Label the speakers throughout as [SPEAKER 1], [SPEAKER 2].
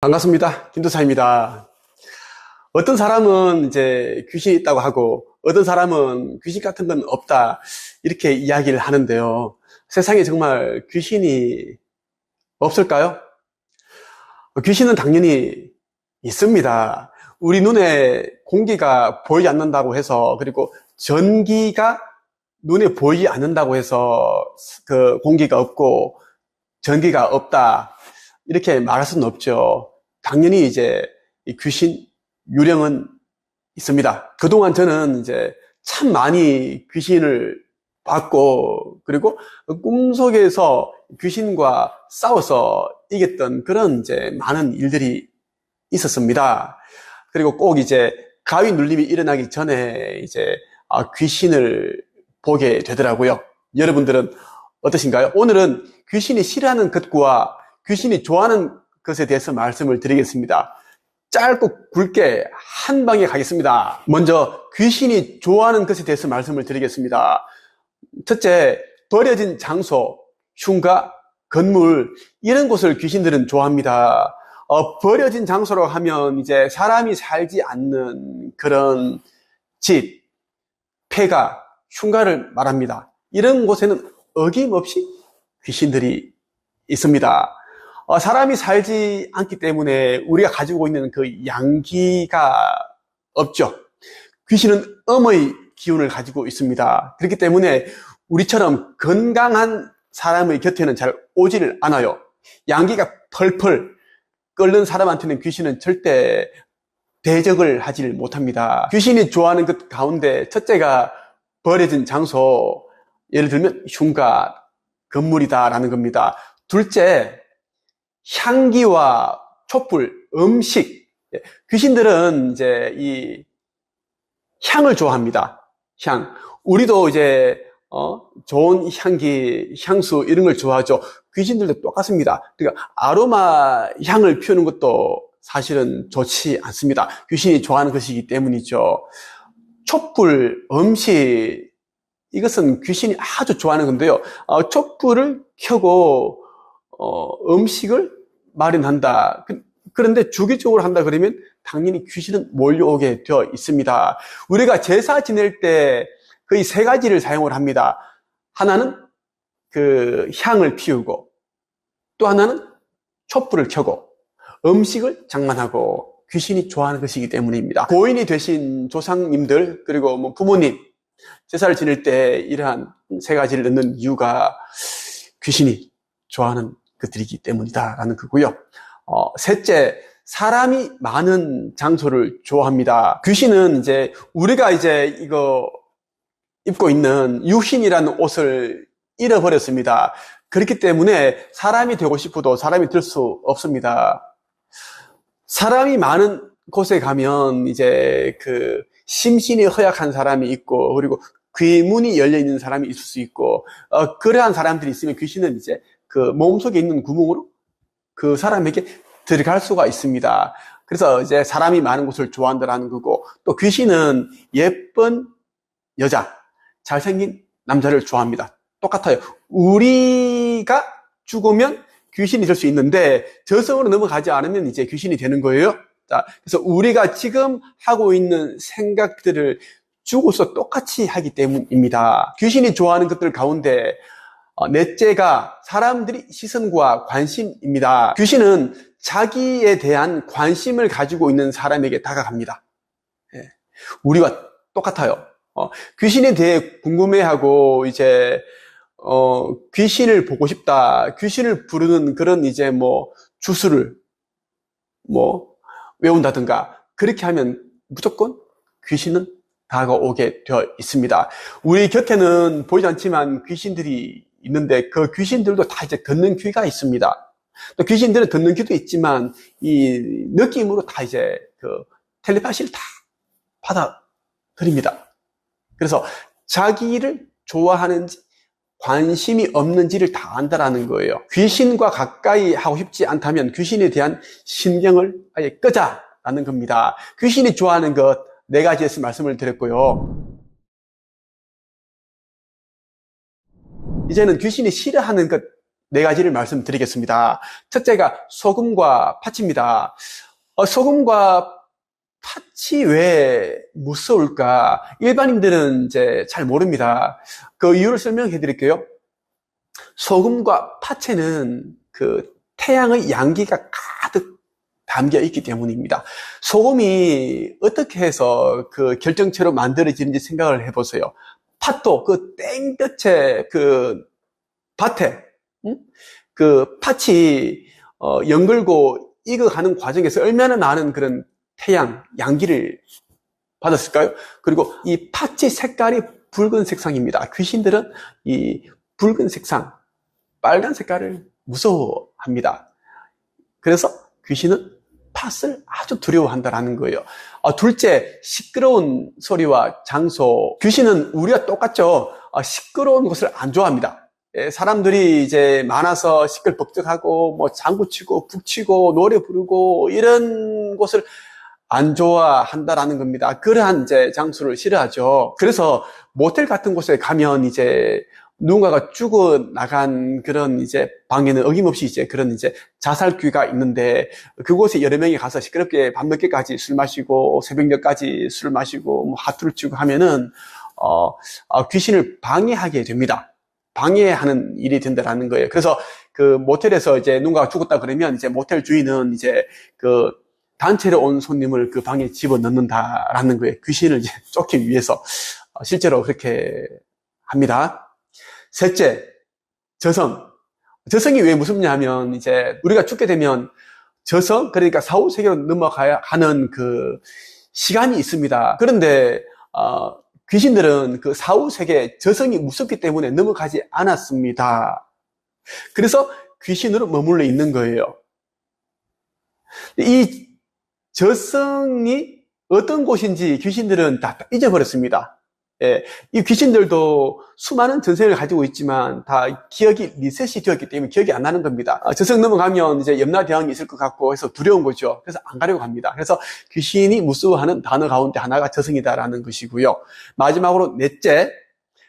[SPEAKER 1] 반갑습니다. 김도사입니다. 어떤 사람은 이제 귀신이 있다고 하고, 어떤 사람은 귀신 같은 건 없다, 이렇게 이야기를 하는데요. 세상에 정말 귀신이 없을까요? 귀신은 당연히 있습니다. 우리 눈에 공기가 보이지 않는다고 해서, 그리고 전기가 눈에 보이지 않는다고 해서 그 공기가 없고 전기가 없다, 이렇게 말할 수는 없죠. 당연히 이제 이 귀신 유령은 있습니다. 그동안 저는 이제 참 많이 귀신을 봤고, 그리고 꿈속에서 귀신과 싸워서 이겼던 그런 이제 많은 일들이 있었습니다. 그리고 꼭 이제 가위 눌림이 일어나기 전에 이제 귀신을 보게 되더라고요. 여러분들은 어떠신가요? 오늘은 귀신이 싫어하는 것과 귀신이 좋아하는 것에 대해서 말씀을 드리겠습니다. 짧고 굵게 한 방에 가겠습니다. 먼저 귀신이 좋아하는 것에 대해서 말씀을 드리겠습니다. 첫째, 버려진 장소, 흉가, 건물, 이런 곳을 귀신들은 좋아합니다. 버려진 장소로 하면 이제 사람이 살지 않는 그런 집, 폐가, 흉가를 말합니다. 이런 곳에는 어김없이 귀신들이 있습니다. 사람이 살지 않기 때문에 우리가 가지고 있는 그 양기가 없죠. 귀신은 음의 기운을 가지고 있습니다. 그렇기 때문에 우리처럼 건강한 사람의 곁에는 잘 오지를 않아요. 양기가 펄펄 끓는 사람한테는 귀신은 절대 대적을 하지를 못합니다. 귀신이 좋아하는 것 가운데 첫째가 버려진 장소, 예를 들면 흉가, 건물이다라는 겁니다. 둘째, 향기와 촛불, 음식. 귀신들은 이제 이 향을 좋아합니다. 향. 우리도 이제 좋은 향기, 향수 이런 걸 좋아하죠. 귀신들도 똑같습니다. 그러니까 아로마 향을 피우는 것도 사실은 좋지 않습니다. 귀신이 좋아하는 것이기 때문이죠. 촛불, 음식, 이것은 귀신이 아주 좋아하는 건데요. 촛불을 켜고 음식을 마련한다. 그런데 주기적으로 한다 그러면 당연히 귀신은 몰려오게 되어 있습니다. 우리가 제사 지낼 때 거의 세 가지를 사용을 합니다. 하나는 그 향을 피우고, 또 하나는 촛불을 켜고, 음식을 장만하고, 귀신이 좋아하는 것이기 때문입니다. 고인이 되신 조상님들, 그리고 뭐 부모님, 제사를 지낼 때 이러한 세 가지를 넣는 이유가 귀신이 좋아하는 것들이기 때문이다라는 거고요. 셋째, 사람이 많은 장소를 좋아합니다. 귀신은 이제 우리가 이제 이거 입고 있는 유신이라는 옷을 잃어버렸습니다. 그렇기 때문에 사람이 되고 싶어도 사람이 될 수 없습니다. 사람이 많은 곳에 가면 이제 그 심신이 허약한 사람이 있고, 그리고 귀문이 열려 있는 사람이 있을 수 있고, 그러한 사람들이 있으면 귀신은 이제 그 몸속에 있는 구멍으로 그 사람에게 들어갈 수가 있습니다. 그래서 이제 사람이 많은 곳을 좋아한다는 거고, 또 귀신은 예쁜 여자, 잘생긴 남자를 좋아합니다. 똑같아요. 우리가 죽으면 귀신이 될 수 있는데 저승으로 넘어가지 않으면 이제 귀신이 되는 거예요. 자, 그래서 우리가 지금 하고 있는 생각들을 죽어서 똑같이 하기 때문입니다. 귀신이 좋아하는 것들 가운데 넷째가 사람들이 시선과 관심입니다. 귀신은 자기에 대한 관심을 가지고 있는 사람에게 다가갑니다. 우리와 똑같아요. 귀신에 대해 궁금해하고 이제 귀신을 보고 싶다, 귀신을 부르는 그런 이제 뭐 주술을 뭐 외운다든가 그렇게 하면 무조건 귀신은 다가오게 되어 있습니다. 우리 곁에는 보이지 않지만 귀신들이 있는데 그 귀신들도 다 이제 듣는 귀가 있습니다. 또 귀신들은 듣는 귀도 있지만 이 느낌으로 다 이제 그 텔레파시를 다 받아들입니다. 그래서 자기를 좋아하는지 관심이 없는지를 다 안다라는 거예요. 귀신과 가까이 하고 싶지 않다면 귀신에 대한 신경을 아예 끄자라는 겁니다. 귀신이 좋아하는 것 네 가지에서 말씀을 드렸고요. 이제는 귀신이 싫어하는 것 네 가지를 말씀드리겠습니다. 첫째가 소금과 팥입니다. 소금과 팥이 왜 무서울까? 일반인들은 이제 잘 모릅니다. 그 이유를 설명해 드릴게요. 소금과 팥에는 그 태양의 양기가 가득 담겨 있기 때문입니다. 소금이 어떻게 해서 그 결정체로 만들어지는지 생각을 해보세요. 팥도 그 땡볕에 그 밭에 그 팥이 연글고 익어가는 과정에서 얼마나 많은 그런 태양, 양기를 받았을까요? 그리고 이 팥의 색깔이 붉은 색상입니다. 귀신들은 이 붉은 색상, 빨간 색깔을 무서워합니다. 그래서 귀신은 팥을 아주 두려워한다라는 거예요. 둘째, 시끄러운 소리와 장소. 귀신은 우리와 똑같죠. 시끄러운 곳을 안 좋아합니다. 사람들이 이제 많아서 시끌벅적하고 뭐 장구치고 북치고 노래 부르고 이런 곳을 안 좋아한다라는 겁니다. 그러한 이제 장소를 싫어하죠. 그래서 모텔 같은 곳에 가면 이제 누군가가 죽어나간 그런 이제 방에는 어김없이 이제 그런 이제 자살귀가 있는데 그곳에 여러 명이 가서 시끄럽게 밤늦게까지 술 마시고 새벽녘까지 술 마시고 뭐 하투를 치고 하면은 귀신을 방해하게 됩니다. 방해하는 일이 된다라는 거예요. 그래서 그 모텔에서 이제 누군가가 죽었다 그러면 이제 모텔 주인은 이제 그 단체로 온 손님을 그 방에 집어넣는다라는 거예요. 귀신을 이제 쫓기 위해서 실제로 그렇게 합니다. 셋째, 저성. 저성이 왜 무섭냐 하면 이제 우리가 죽게 되면 저성, 그러니까 사후세계로 넘어가야 하는 그 시간이 있습니다. 그런데 귀신들은 그 사후세계 저성이 무섭기 때문에 넘어가지 않았습니다. 그래서 귀신으로 머물러 있는 거예요. 이 저성이 어떤 곳인지 귀신들은 다 잊어버렸습니다. 예, 이 귀신들도 수많은 전생을 가지고 있지만 다 기억이 리셋이 되었기 때문에 기억이 안 나는 겁니다. 저승 넘어가면 이제 염라대왕이 있을 것 같고 해서 두려운 거죠. 그래서 안 가려고 합니다. 그래서 귀신이 무서워하는 단어 가운데 하나가 저승이다라는 것이고요. 마지막으로 넷째,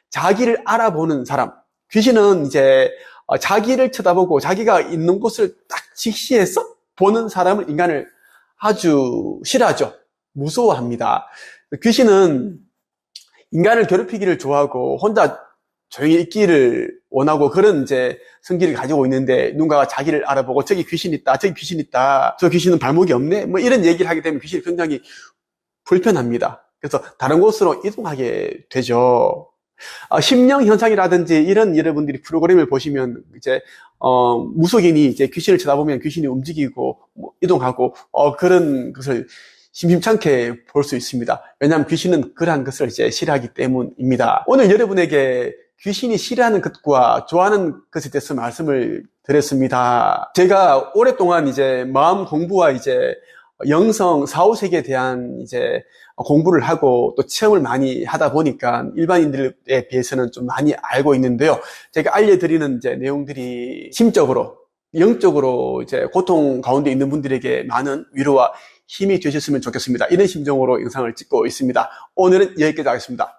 [SPEAKER 1] 자기를 알아보는 사람. 귀신은 이제 자기를 쳐다보고 자기가 있는 곳을 딱 직시해서 보는 사람을 인간을 아주 싫어하죠. 무서워합니다. 귀신은 인간을 괴롭히기를 좋아하고 혼자 조용히 있기를 원하고 그런 이제 성질을 가지고 있는데 누군가가 자기를 알아보고 저기 귀신 있다, 저기 귀신 있다, 저 귀신은 발목이 없네, 뭐 이런 얘기를 하게 되면 귀신이 굉장히 불편합니다. 그래서 다른 곳으로 이동하게 되죠. 심령 현상이라든지 이런 여러분들이 프로그램을 보시면 이제 무속인이 이제 귀신을 쳐다보면 귀신이 움직이고 뭐 이동하고 그런 것을 심심찮게 볼 수 있습니다. 왜냐하면 귀신은 그러한 것을 이제 싫어하기 때문입니다. 오늘 여러분에게 귀신이 싫어하는 것과 좋아하는 것에 대해서 말씀을 드렸습니다. 제가 오랫동안 이제 마음 공부와 이제 영성 사후세계에 대한 이제 공부를 하고 또 체험을 많이 하다 보니까 일반인들에 비해서는 좀 많이 알고 있는데요. 제가 알려드리는 이제 내용들이 심적으로, 영적으로 이제 고통 가운데 있는 분들에게 많은 위로와 힘이 되셨으면 좋겠습니다. 이런 심정으로 영상을 찍고 있습니다. 오늘은 여기까지 하겠습니다.